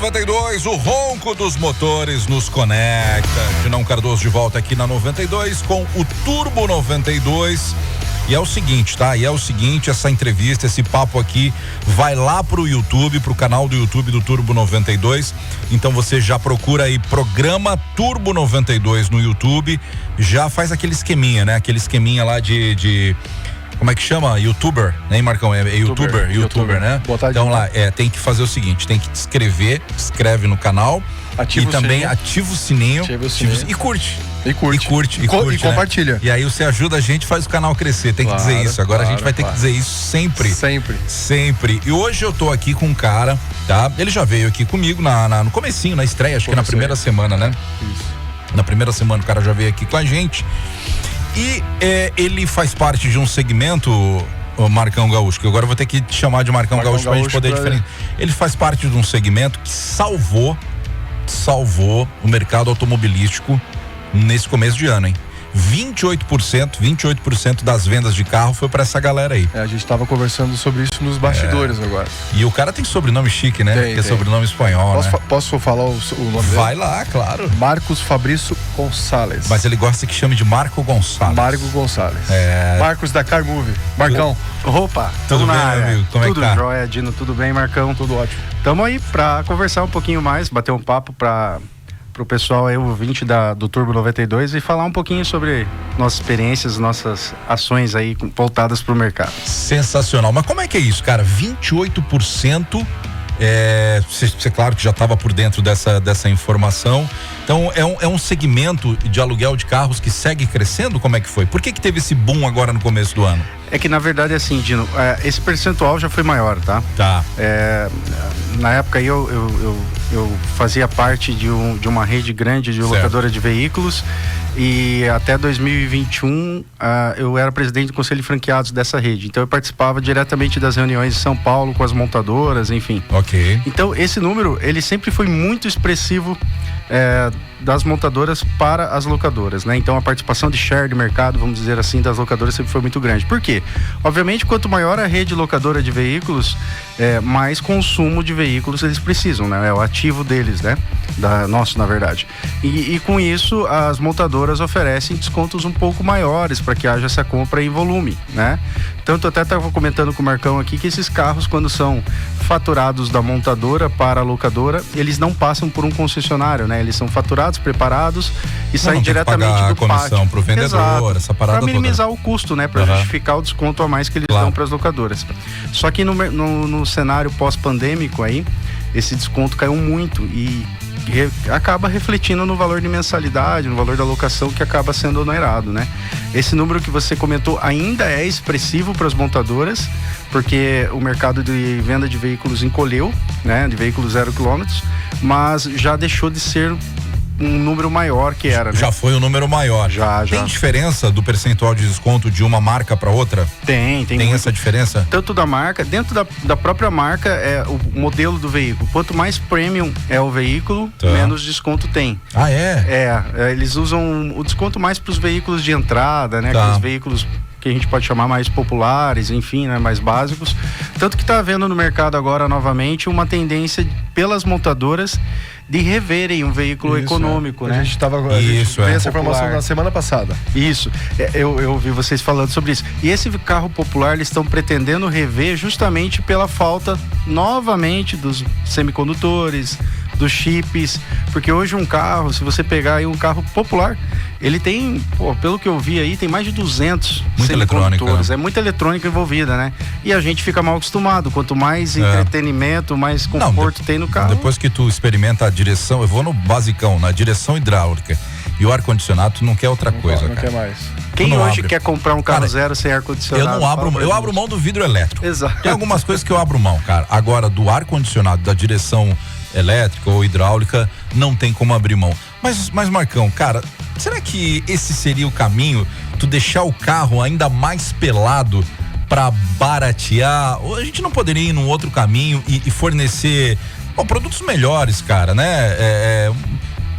92, o ronco dos motores nos conecta. Dinão Cardoso de volta aqui na 92 com o Turbo 92. E é o seguinte, tá? Essa entrevista, esse papo aqui vai lá pro YouTube, pro canal do YouTube do Turbo 92. Então você já procura aí programa Turbo 92 no YouTube, já faz aquele esqueminha, né? Aquele esqueminha lá de como é que chama? YouTuber, né, Marcão? É YouTuber, né? Então lá, tem que fazer o seguinte, tem que escreve no canal ativa e também ativa o sininho e curte. E compartilha. Né? E aí você ajuda a gente, faz o canal crescer, tem que dizer isso. Agora a gente vai ter que dizer isso sempre. E hoje eu tô aqui com um cara, tá? Ele já veio aqui comigo no comecinho, na estreia, acho que na primeira semana, né? Isso. Na primeira semana o cara já veio aqui com a gente. E ele faz parte de um segmento, o Marcão Gaúcho, que agora eu vou ter que te chamar de Marcão Gaúcho pra gente poder diferenciar. Ele faz parte de um segmento que salvou o mercado automobilístico nesse começo de ano, hein? 28% das vendas de carro foi pra essa galera aí. A gente tava conversando sobre isso nos bastidores agora. E o cara tem sobrenome chique, né? Tem. Sobrenome espanhol, Posso falar o nome dele? Vai lá, claro. Marcos Fabrício Gonçalves. Mas ele gosta que chame de Marco Gonçalves. Marcos da Car Movie. Marcão. Opa, tudo bem, amigo? Como é que tá? Tudo jóia, Dino, tudo bem, Marcão? Tudo ótimo. Tamo aí pra conversar um pouquinho mais, bater um papo pro pessoal aí, ouvinte do Turbo 92, e falar um pouquinho sobre nossas experiências, nossas ações aí voltadas pro mercado. Sensacional. Mas como é que é isso, cara? 28%. Você claro que já estava por dentro dessa informação. Então é um segmento de aluguel de carros que segue crescendo? Como é que foi? Por que teve esse boom agora no começo do ano? É que na verdade assim, Dino, esse percentual já foi maior, tá? Tá. Na época aí eu fazia parte de uma rede grande de locadora de veículos, e até 2021 eu era presidente do conselho de franqueados dessa rede. Então eu participava diretamente das reuniões em São Paulo com as montadoras, enfim. Ok. Então esse número, ele sempre foi muito expressivo das montadoras para as locadoras, né? Então a participação de share de mercado, vamos dizer assim, das locadoras sempre foi muito grande. Por quê? Obviamente, quanto maior a rede locadora de veículos, mais consumo de veículos eles precisam, né? É o ativo deles, né? Nosso, na verdade. E com isso, as montadoras oferecem descontos um pouco maiores para que haja essa compra em volume, né? Tanto até estava comentando com o Marcão aqui que esses carros, quando são faturados da montadora para a locadora, eles não passam por um concessionário, né? Eles são faturados, preparados e saem diretamente do comissão para o vendedor, essa parada para minimizar o custo, né? Para justificar o desconto a mais que eles dão para as locadoras. Só que no cenário pós-pandêmico aí, esse desconto caiu muito e acaba refletindo no valor de mensalidade, no valor da locação, que acaba sendo onerado, né? Esse número que você comentou ainda é expressivo para as montadoras, porque o mercado de venda de veículos encolheu, né? De veículos 0 km, mas já deixou de ser um número maior que era, né? Já foi um número maior. Já. Tem diferença do percentual de desconto de uma marca para outra? Tem essa diferença? Tanto da marca, dentro da própria marca, é o modelo do veículo. Quanto mais premium é o veículo, menos desconto tem. Ah, é? Eles usam o desconto mais para os veículos de entrada, né? Aqueles veículos que a gente pode chamar mais populares, enfim, né, mais básicos. Tanto que está havendo no mercado agora, novamente, uma tendência pelas montadoras de reverem um veículo econômico, né? A gente fez essa informação na semana passada. Isso, eu ouvi vocês falando sobre isso. E esse carro popular, eles estão pretendendo rever justamente pela falta, novamente, dos semicondutores, dos chips, porque hoje um carro, se você pegar aí um carro popular, ele tem, pelo que eu vi aí, tem mais de 200 semicondutores. É muita eletrônica envolvida, né? E a gente fica mal acostumado. Quanto mais entretenimento, mais conforto tem no carro. Depois que tu experimenta a direção, eu vou no basicão, na direção hidráulica e o ar-condicionado, tu não quer outra coisa, não cara. Quer mais. Quem hoje quer comprar um carro zero sem ar-condicionado? Eu abro mão do vidro elétrico. Exato. Tem algumas coisas que eu abro mão, cara. Agora, do ar-condicionado, da direção elétrica ou hidráulica, não tem como abrir mão. Mas Marcão, cara, será que esse seria o caminho? Tu deixar o carro ainda mais pelado pra baratear? Ou a gente não poderia ir num outro caminho e fornecer produtos melhores, cara, né?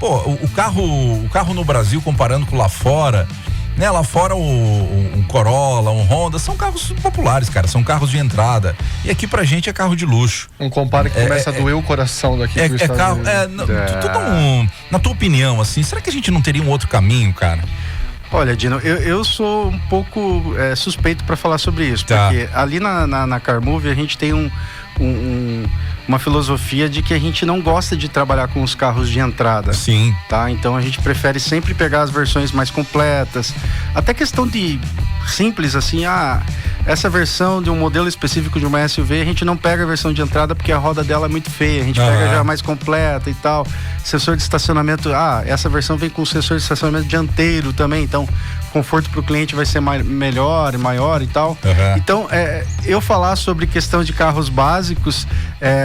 O carro no Brasil, comparando com lá fora, né? Lá fora um Corolla, um Honda, são carros populares, cara, são carros de entrada. E aqui pra gente é carro de luxo. Um compara que começa a doer o coração daqui pro Estados Unidos. Na tua opinião, assim, será que a gente não teria um outro caminho, cara? Olha, Dino, eu sou um pouco suspeito para falar sobre isso, porque ali na CarMove a gente tem uma filosofia de que a gente não gosta de trabalhar com os carros de entrada. Sim. Tá? Então a gente prefere sempre pegar as versões mais completas. Até questão de simples assim, essa versão de um modelo específico de uma SUV, a gente não pega a versão de entrada porque a roda dela é muito feia, a gente pega já mais completa e tal. Sensor de estacionamento, essa versão vem com sensor de estacionamento dianteiro também, então conforto para o cliente vai ser melhor e maior e tal. Então, eu falar sobre questão de carros básicos,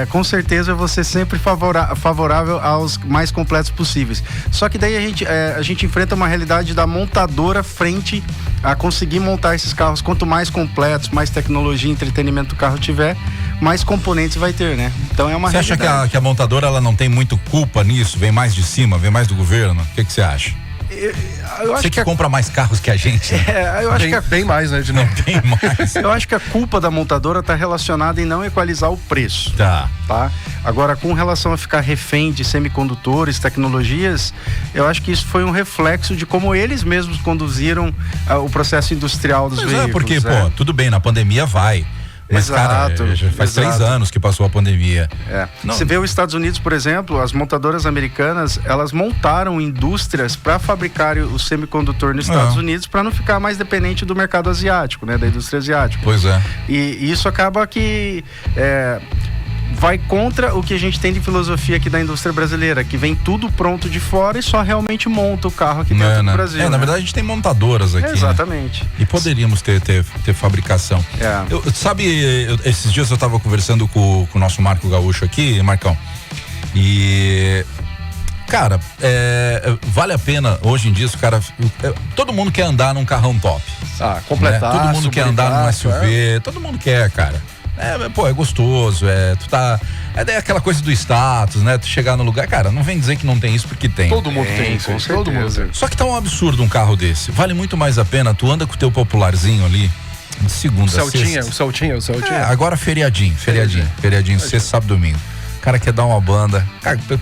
com certeza eu vou ser sempre favorável aos mais completos possíveis. Só que daí a gente enfrenta uma realidade da montadora frente a conseguir montar esses carros. Quanto mais completos, mais tecnologia e entretenimento o carro tiver, mais componentes vai ter, né? Então é uma realidade. Você acha que a montadora ela não tem muito culpa nisso? Vem mais de cima, vem mais do governo? O que você acha? Eu acho que compra mais carros que a gente. Eu acho que bem mais, né? Bem mais. Eu acho que a culpa da montadora está relacionada em não equalizar o preço. Tá. Agora, com relação a ficar refém de semicondutores, tecnologias, eu acho que isso foi um reflexo de como eles mesmos conduziram o processo industrial dos veículos. Porque, tudo bem, na pandemia vai. Mas, cara, já faz 3 anos que passou a pandemia. Você vê os Estados Unidos, por exemplo, as montadoras americanas, elas montaram indústrias para fabricar o semicondutor nos Estados Unidos para não ficar mais dependente do mercado asiático, né? Da indústria asiática. Pois é. E isso acaba que vai contra o que a gente tem de filosofia aqui da indústria brasileira, que vem tudo pronto de fora e só realmente monta o carro aqui dentro do Brasil. Na verdade a gente tem montadoras aqui. Exatamente. Né? E poderíamos ter fabricação. Esses dias eu estava conversando com o nosso Marco Gaúcho aqui, Marcão, e cara, vale a pena hoje em dia, todo mundo quer andar num carrão top. Completar. Né? Todo mundo quer andar num SUV, todo mundo quer, cara. É gostoso, é aquela coisa do status, né? Tu chegar no lugar, cara, não vem dizer que não tem isso, porque tem. Todo mundo tem isso, com todo mundo. Só que tá um absurdo um carro desse. Vale muito mais a pena, tu anda com o teu popularzinho ali, de segunda a sexta. O Celtinha. Agora feriadinho, sexta, sábado, domingo. O cara quer dar uma banda,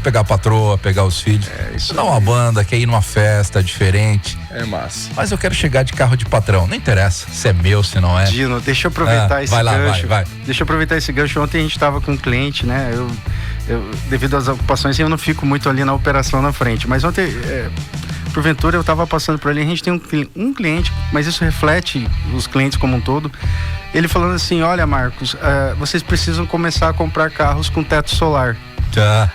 pegar a patroa, pegar os filhos, dar uma banda, quer ir numa festa diferente. É massa. Mas eu quero chegar de carro de patrão, não interessa se é meu, se não é. Dino, deixa eu aproveitar esse gancho. Vai. Deixa eu aproveitar esse gancho. Ontem a gente estava com um cliente, né? Eu devido às ocupações, eu não fico muito ali na operação na frente. Mas ontem, porventura, eu estava passando por ali, a gente tem um cliente, mas isso reflete os clientes como um todo. Ele falando assim, olha, Marcos, vocês precisam começar a comprar carros com teto solar.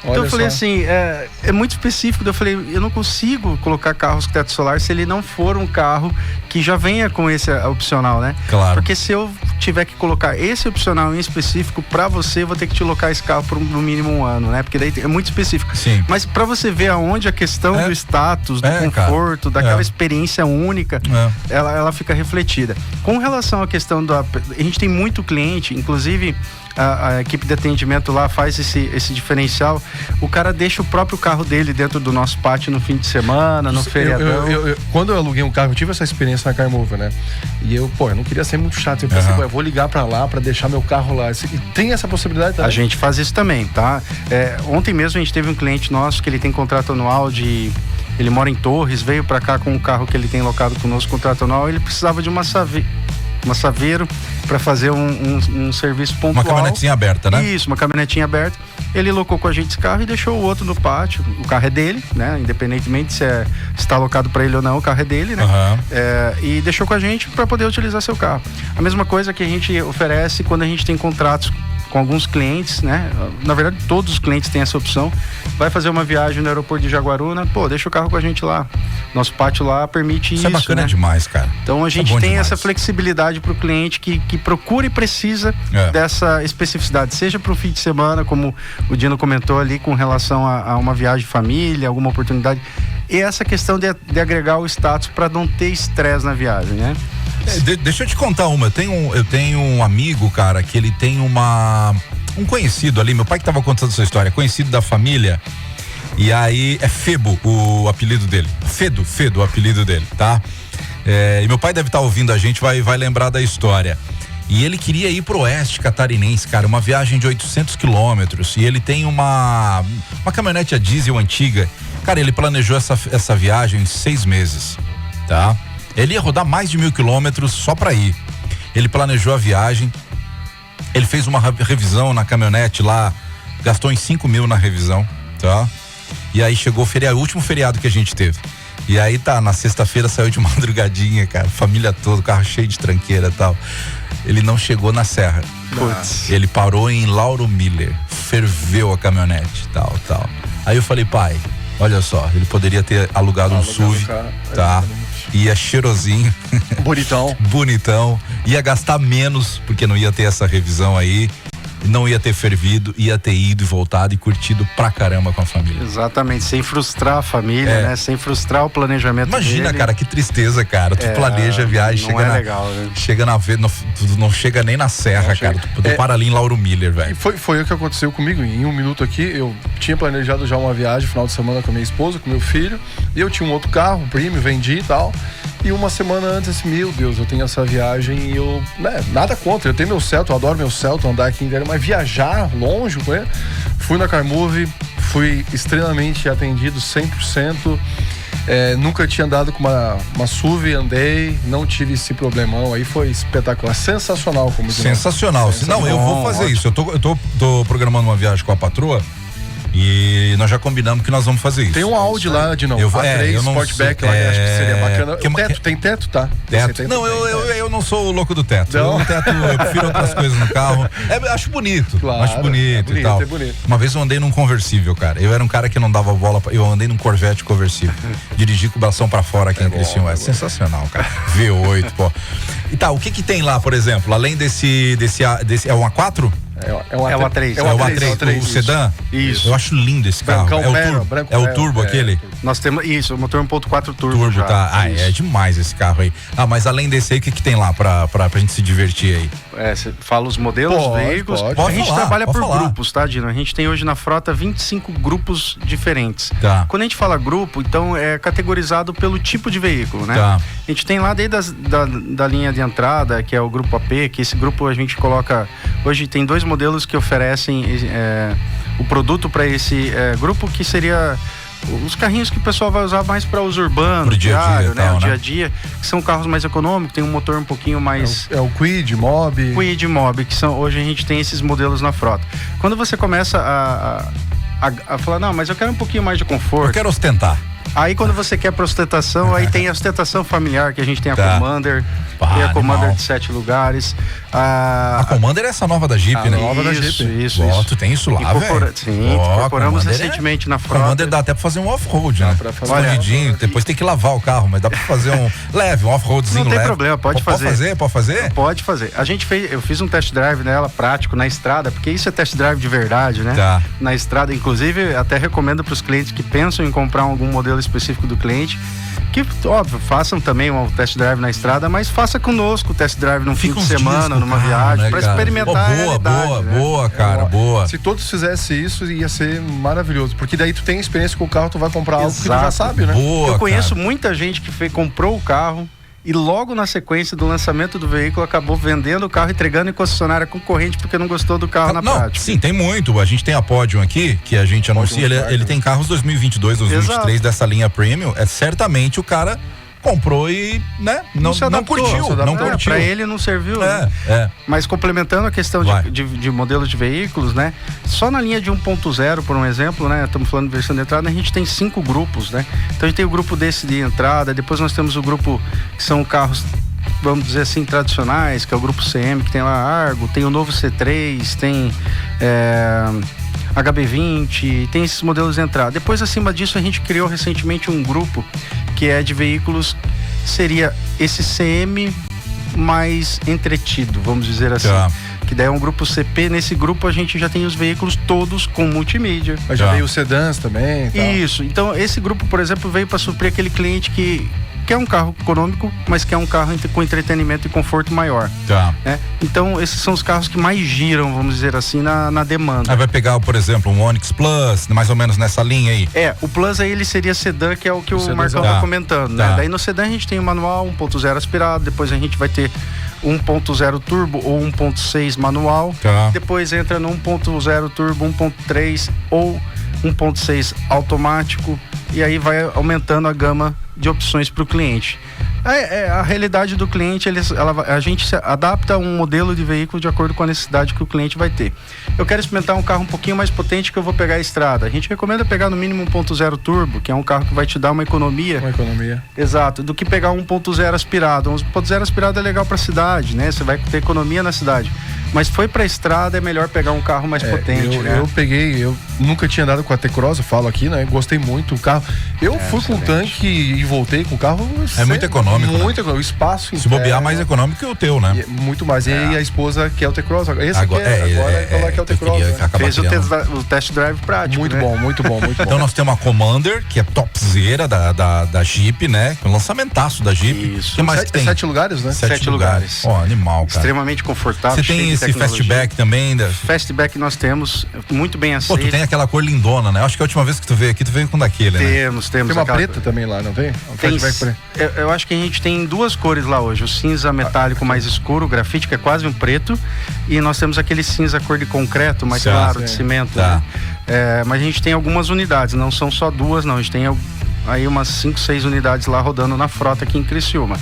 Então eu falei assim, é muito específico. Eu falei, eu não consigo colocar carros com teto solar se ele não for um carro que já venha com esse opcional, né? Claro. Porque se eu tiver que colocar esse opcional em específico pra você, eu vou ter que te locar esse carro por no mínimo 1 ano, né? Porque daí é muito específico. Sim. Mas pra você ver aonde a questão do status, do conforto, daquela experiência única, ela fica refletida. Com relação à questão a gente tem muito cliente, inclusive a equipe de atendimento lá faz esse diferencial. O cara deixa o próprio carro dele dentro do nosso pátio no fim de semana, no feriadão. Quando eu aluguei um carro, eu tive essa experiência na CarMove, né? E eu não queria ser muito chato. Eu pensei, eu vou ligar pra lá pra deixar meu carro lá. E tem essa possibilidade também? A gente faz isso também, tá? Ontem mesmo a gente teve um cliente nosso que ele tem contrato anual ele mora em Torres, veio pra cá com o carro que ele tem locado conosco, contrato anual, ele precisava de uma Saveiro para fazer um serviço pontual. Uma caminhonetinha aberta, né? Isso, uma caminhonetinha aberta. Ele locou com a gente esse carro e deixou o outro no pátio. O carro é dele, né? Independentemente se está alocado para ele ou não, o carro é dele, né? E deixou com a gente para poder utilizar seu carro. A mesma coisa que a gente oferece quando a gente tem contratos com alguns clientes, né? Na verdade, todos os clientes têm essa opção. Vai fazer uma viagem no aeroporto de Jaguaruna, deixa o carro com a gente lá. Nosso pátio lá permite isso. Isso é bacana, né? Demais, cara. Então a gente tem essa flexibilidade para o cliente que procura e precisa dessa especificidade, seja para o fim de semana, como o Dino comentou ali, com relação a uma viagem de família, alguma oportunidade. E essa questão de agregar o status para não ter estresse na viagem, né? Deixa eu te contar uma. Eu tenho um amigo, cara, que ele tem um conhecido ali. Meu pai que tava contando essa história, conhecido da família. E aí é Febo o apelido dele. Fedo o apelido dele, tá? E meu pai deve estar ouvindo a gente, vai lembrar da história. E ele queria ir pro oeste catarinense, cara, uma viagem de 800 quilômetros. E ele tem uma caminhonete a diesel antiga. Cara, ele planejou essa viagem em 6 meses, tá? Ele ia rodar mais de 1.000 quilômetros só pra ir. Ele planejou a viagem, ele fez uma revisão na caminhonete lá, gastou em 5 mil na revisão, tá? E aí chegou o último feriado que a gente teve. E aí na sexta-feira saiu de madrugadinha, cara, família toda, carro cheio de tranqueira e tal. Ele não chegou na serra. Putz. Ele parou em Lauro Miller, ferveu a caminhonete, tal. Aí eu falei, pai, olha só, ele poderia ter alugado um SUV, tá? Ia cheirosinho. Bonitão. Ia gastar menos, porque não ia ter essa revisão aí. Não ia ter fervido, ia ter ido e voltado e curtido pra caramba com a família. Exatamente, sem frustrar a família, né? Sem frustrar o planejamento Imagina, dele. Cara, que tristeza, cara. Tu planeja a viagem, legal, né? Chega tu não chega nem na serra, cara. Tu para ali em Lauro Miller, velho. E foi o que aconteceu comigo. Em 1 minuto aqui, eu tinha planejado já uma viagem final de semana com a minha esposa, com meu filho, e eu tinha um outro carro, um Premium, vendi e tal. E uma semana antes, meu Deus, eu tenho essa viagem e eu, nada contra, eu tenho meu Celta, eu adoro meu Celta, andar aqui inteiro, mas viajar longe, né? Fui na Carmove, fui extremamente atendido, 100%, nunca tinha andado com uma SUV, andei, não tive esse problemão, aí foi espetacular, sensacional. Sensacional. Não, eu vou fazer isso, eu tô programando uma viagem com a patroa. E nós já combinamos que nós vamos fazer isso. Tem um Audi lá de novo. A3 Sportback lá, que acho que seria bacana. Tem teto, tá? Teto. Não, eu não sou o louco do teto. O teto, eu prefiro outras coisas no carro. Acho bonito. Claro, acho bonito e tal. Uma vez eu andei num conversível, cara. Eu era um cara que não dava bola. Eu andei num Corvette conversível. Dirigi com o bração pra fora aqui em Criciúma. É sensacional, cara. V8, pô. E tá, o que tem lá, por exemplo? Além desse é um A4? É o A3. É o A3, o sedã? Isso. Eu acho lindo esse carro. É o turbo aquele? Nós temos isso, o motor 1.4 turbo já. Tá. É demais esse carro aí. Mas além desse aí, o que tem lá pra gente se divertir aí? Você fala os modelos, os veículos. A gente trabalha por grupos, tá, Dino? A gente tem hoje na frota 25 grupos diferentes. Tá. Quando a gente fala grupo, então é categorizado pelo tipo de veículo, né? Tá. A gente tem lá desde da linha de entrada, que é o grupo AP, que esse grupo a gente coloca... Hoje tem 2 modelos que oferecem o produto para esse grupo, que seria os carrinhos que o pessoal vai usar mais para uso urbano, pro dia a dia, né? O dia a dia, que são carros mais econômicos, tem um motor um pouquinho mais... É o Kwid, Mob. Kwid, Mob, que são... Hoje a gente tem esses modelos na frota. Quando você começa a falar, não, mas eu quero um pouquinho mais de conforto. Eu quero ostentar. Aí quando você quer pra ostentação, aí tem a ostentação familiar, que a gente tem a Commander, tem a Commander de 7 lugares. A Commander é essa nova da Jeep, né? Nova da Jeep. Isso. Tu tem isso lá, velho? Sim, incorporamos recentemente na frota. A Commander dá até pra fazer um off-road, né? Escondidinho, depois tem que lavar o carro, mas dá pra fazer um off-roadzinho leve. Não tem problema, pode fazer. Pode fazer? Pode fazer. Eu fiz um test drive nela, prático, na estrada, porque isso é test drive de verdade, né? Tá. Na estrada, inclusive, até recomendo pros clientes que pensam em comprar algum modelo específico do cliente, que, óbvio, façam também um test drive na estrada, mas faça conosco o test drive num fim de semana, numa viagem, para experimentar a realidade, boa, cara, boa. Se todos fizessem isso, ia ser maravilhoso, porque daí tu tem experiência com o carro, tu vai comprar algo que tu já sabe, né? Eu conheço muita gente que comprou o carro e logo na sequência do lançamento do veículo acabou vendendo o carro, entregando em concessionária concorrente porque não gostou do carro na prática. Sim, tem muito. A gente tem a Podium aqui, que a gente anuncia, ele tem carros 2022, 2023 dessa linha Premium. Certamente o cara comprou e, né, não curtiu. Pra ele não serviu, né? Mas complementando a questão de modelos de veículos, né? Só na linha de 1.0, por um exemplo, né? Estamos falando de versão de entrada, a gente tem 5 grupos, né? Então a gente tem o grupo desse de entrada, depois nós temos o grupo que são carros, vamos dizer assim, tradicionais, que é o grupo CM, que tem lá Argo, tem o novo C3, tem HB20, tem esses modelos de entrada. Depois, acima disso, a gente criou recentemente um grupo que é de veículos, seria esse CM mais entretido, vamos dizer assim. Que daí é um grupo CP. Nesse grupo a gente já tem os veículos todos com multimídia. Mas já veio os sedãs também e tal. Isso. Então esse grupo, por exemplo, veio para suprir aquele cliente que quer um carro econômico, mas quer um carro com entretenimento e conforto maior. Tá. Né? Então, esses são os carros que mais giram, vamos dizer assim, na demanda. Aí vai pegar, por exemplo, um Onix Plus, mais ou menos nessa linha aí. O Plus aí ele seria sedã, que é o que o Marcão tá comentando, né? Daí no sedã a gente tem o manual 1.0 aspirado, depois a gente vai ter 1.0 turbo ou 1.6 manual, depois entra no 1.0 turbo, 1.3 ou 1.6 automático, e aí vai aumentando a gama de opções para o cliente. A realidade do cliente, a gente se adapta a um modelo de veículo de acordo com a necessidade que o cliente vai ter. Eu quero experimentar um carro um pouquinho mais potente que eu vou pegar a estrada. A gente recomenda pegar no mínimo 1.0 turbo, que é um carro que vai te dar uma economia. Exato, do que pegar 1.0 aspirado. 1.0 aspirado é legal para a cidade, né? Você vai ter economia na cidade. Mas foi pra estrada, é melhor pegar um carro mais potente, né? Eu nunca tinha andado com a T-Cross, eu falo aqui, né? Gostei muito do carro. Eu fui com o tanque e voltei com o carro. É muito econômico. Muito econômico. O espaço. Se bobear, mais econômico que o teu, né? Muito mais. E a esposa quer o T-Cross. Agora quer o T-Cross. Né? Fez o test drive prático. Muito bom, muito bom, muito bom. Então nós temos uma Commander, que é topzera da Jeep, né? Um lançamentaço da Jeep. Isso. Que mais tem? 7 lugares, né? 7 lugares. Animal, cara. Extremamente confortável. Você tem esse fastback também? Fastback nós temos, muito bem aceito. Pô, tu tem aquela cor lindona, né? Acho que a última vez que tu veio aqui, tu veio com daquele, né? Temos. Tem uma preta também lá, não tem? Eu acho que a gente tem duas cores lá hoje. O cinza metálico mais escuro, o grafite, que é quase um preto. E nós temos aquele cinza cor de concreto, mais claro, de cimento. Né? Mas a gente tem algumas unidades, não são só duas, não. A gente tem aí umas 5, 6 unidades lá rodando na frota aqui em Criciúma.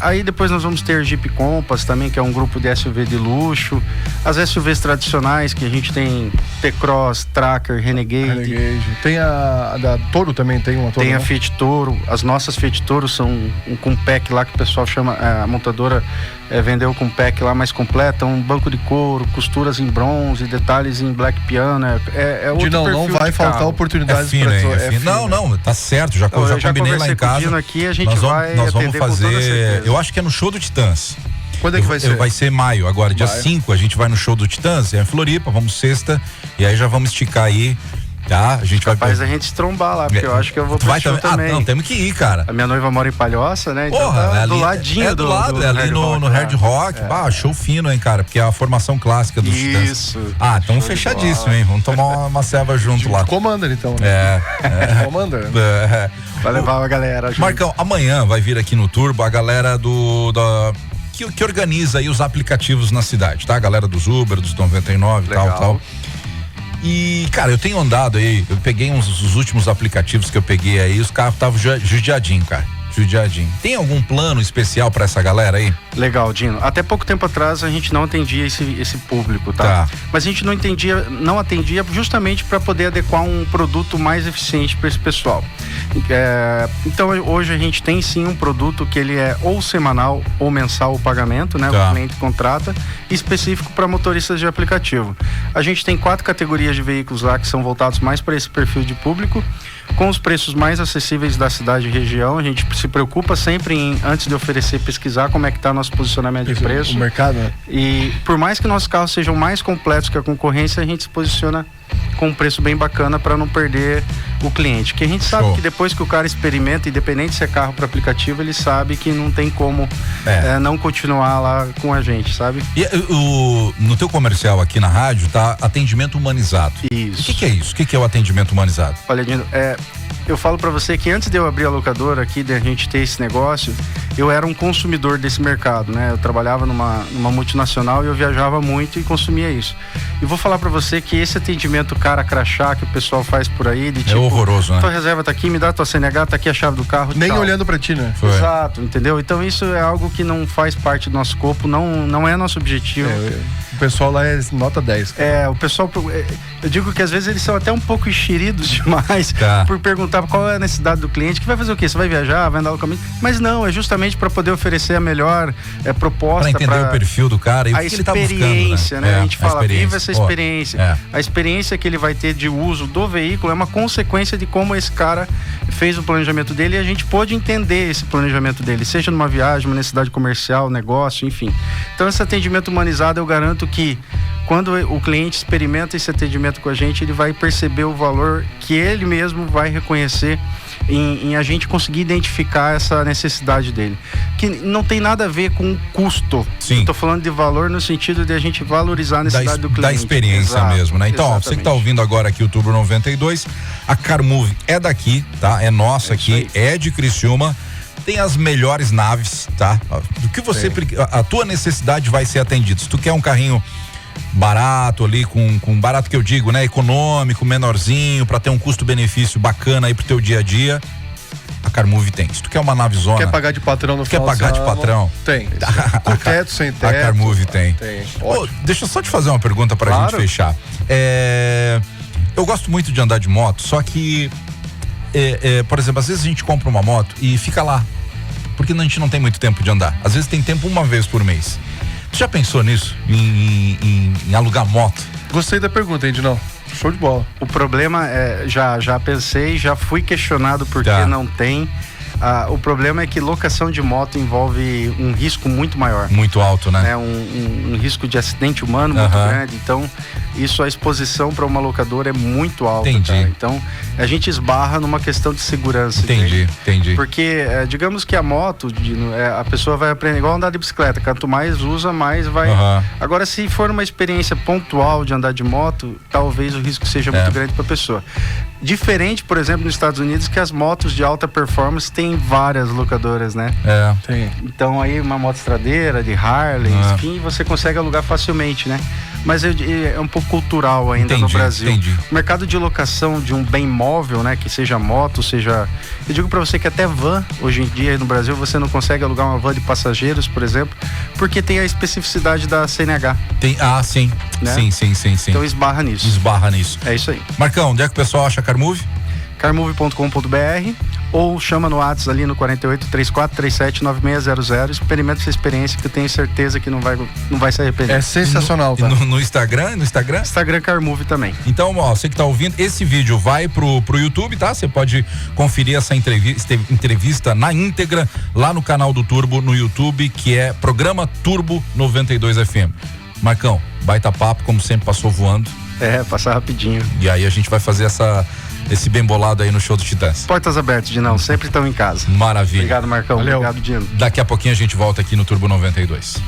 Aí depois nós vamos ter Jeep Compass também, que é um grupo de SUV de luxo. As SUVs tradicionais, que a gente tem T-Cross, Tracker, Renegade. Tem a da Toro também, tem uma Toro. Tem a Fiat Toro. As nossas Fiat Toro são com pack lá que o pessoal chama, a montadora vendeu com pack lá mais completa, um banco de couro, costuras em bronze, detalhes em black piano. Outro não vai faltar oportunidades para Não, tá certo, já combinei lá em casa. Aqui, a gente nós vamos fazer, eu acho que é no show do Titãs. Quando é que vai ser? Vai ser maio agora, dia 5, a gente vai no show do Titãs, é em Floripa, vamos sexta, e aí já vamos esticar aí. Tá, a gente capaz a gente se trombar lá, porque eu acho que eu vou pro show também. Não, temos que ir, cara. A minha noiva mora em Palhoça, né? Então do ladinho do lado, ali no Hard Rock. Show fino, hein, cara? Porque é a formação clássica do Titãs. Isso. Então fechadíssimo, hein? Vamos tomar uma ceva junto lá. Commander, então, né? Commander. Vai levar a galera junto. Marcão, amanhã vai vir aqui no Turbo a galera que organiza aí os aplicativos na cidade, tá? A galera dos Uber, dos 99 e tal. E, cara, eu tenho andado aí, eu peguei os últimos aplicativos que eu peguei aí, os carros estavam judiadinho, cara. Judiadinho. Tem algum plano especial pra essa galera aí? Legal, Dino. Até pouco tempo atrás a gente não atendia esse público, tá? Mas a gente não atendia justamente para poder adequar um produto mais eficiente para esse pessoal. Então hoje a gente tem sim um produto que ele é ou semanal ou mensal o pagamento, né? O cliente contrata, específico para motoristas de aplicativo. A gente tem 4 categorias de veículos lá que são voltados mais para esse perfil de público, com os preços mais acessíveis da cidade e região. A gente se preocupa sempre em, antes de oferecer, pesquisar como é que está nosso posicionamento de preço. O mercado, né? E por mais que nossos carros sejam mais completos que a concorrência, a gente se posiciona com um preço bem bacana para não perder o cliente. Que a gente sabe que depois que o cara experimenta, independente se é carro para aplicativo, ele sabe que não tem como não continuar lá com a gente, sabe? E no teu comercial aqui na rádio tá atendimento humanizado. Isso. O que é isso? O que é o atendimento humanizado? Olha, Dino, eu falo para você que antes de eu abrir a locadora aqui, de a gente ter esse negócio, eu era um consumidor desse mercado, né? Eu trabalhava numa multinacional e eu viajava muito e consumia isso. E vou falar para você que esse atendimento cara crachá que o pessoal faz por aí, de tipo, horroroso, né? Tua reserva tá aqui, me dá tua CNH, tá aqui a chave do carro. Nem olhando para ti, né? Exato, entendeu? Então isso é algo que não faz parte do nosso corpo, não é nosso objetivo. O pessoal lá é nota 10. Cara. O pessoal, eu digo que às vezes eles são até um pouco enxeridos demais por perguntar qual é a necessidade do cliente, que vai fazer o quê? Você vai viajar, vai andar no caminho? Mas não, é justamente para poder oferecer a melhor proposta. Para entender o perfil do cara e o que ele tá buscando, né? A experiência, né? A gente fala, viva essa experiência. A experiência que ele vai ter de uso do veículo é uma consequência de como esse cara fez o planejamento dele, e a gente pôde entender esse planejamento dele, seja numa viagem, uma necessidade comercial, negócio, enfim. Então esse atendimento humanizado, eu garanto que quando o cliente experimenta esse atendimento com a gente, ele vai perceber o valor que ele mesmo vai reconhecer em a gente conseguir identificar essa necessidade dele. Que não tem nada a ver com custo. Sim. Eu tô falando de valor no sentido de a gente valorizar a necessidade do cliente. Da experiência. Exato, mesmo, né? Então, ó, você que tá ouvindo agora aqui o Turbo 92, a Carmove é daqui, tá? É nossa aqui, é de Criciúma. Tem as melhores naves, tá? Do que você, a tua necessidade vai ser atendida. Se tu quer um carrinho barato ali, com barato que eu digo, né? Econômico, menorzinho, pra ter um custo-benefício bacana aí pro teu dia a dia, a Carmove tem. Se tu quer uma navezona. Quer pagar de patrão no final Quer pagar de patrão? Tem. Com teto, sem teto. A Carmove tem. Pô, deixa eu só te fazer uma pergunta pra gente fechar. Eu gosto muito de andar de moto, só que por exemplo, às vezes a gente compra uma moto e fica lá, porque a gente não tem muito tempo de andar. Às vezes tem tempo uma vez por mês. Tu já pensou nisso? Em alugar moto? Gostei da pergunta, Edinão. Show de bola. O problema já pensei, já fui questionado por que não tem. O problema é que locação de moto envolve um risco muito maior. Muito alto, né? Um risco de acidente humano muito grande. Então, a exposição para uma locadora é muito alta. Entendi. Cara. Então, a gente esbarra numa questão de segurança. Entendi. Porque, digamos que a moto, a pessoa vai aprender igual andar de bicicleta. Quanto mais usa, mais vai. Agora, se for uma experiência pontual de andar de moto, talvez o risco seja muito grande para a pessoa. Diferente, por exemplo, nos Estados Unidos, que as motos de alta performance têm várias locadoras, né? Tem. Então aí uma moto estradeira, de Harley, enfim, você consegue alugar facilmente, né? Mas é um pouco cultural ainda no Brasil. O mercado de locação de um bem móvel, né? Que seja moto, seja... Eu digo pra você que até van, hoje em dia no Brasil, você não consegue alugar uma van de passageiros, por exemplo, porque tem a especificidade da CNH. Sim. Né? Sim. Então esbarra nisso. É isso aí. Marcão, onde é que o pessoal acha a Carmove? Carmove.com.br ou chama no WhatsApp ali no 48 3437 9600. Experimenta essa experiência que eu tenho certeza que não vai se arrepender. É sensacional, tá? No Instagram? Instagram Carmove também. Então, ó, você que tá ouvindo, esse vídeo vai pro YouTube, tá? Você pode conferir essa entrevista na íntegra lá no canal do Turbo no YouTube, que é Programa Turbo 92 FM. Marcão, baita papo, como sempre, passou voando. Passar rapidinho. E aí a gente vai fazer esse bem bolado aí no show do Titãs. Portas abertas, Dinão, sempre estão em casa. Maravilha. Obrigado, Marcão. Valeu. Obrigado, Dino. Daqui a pouquinho a gente volta aqui no Turbo 92.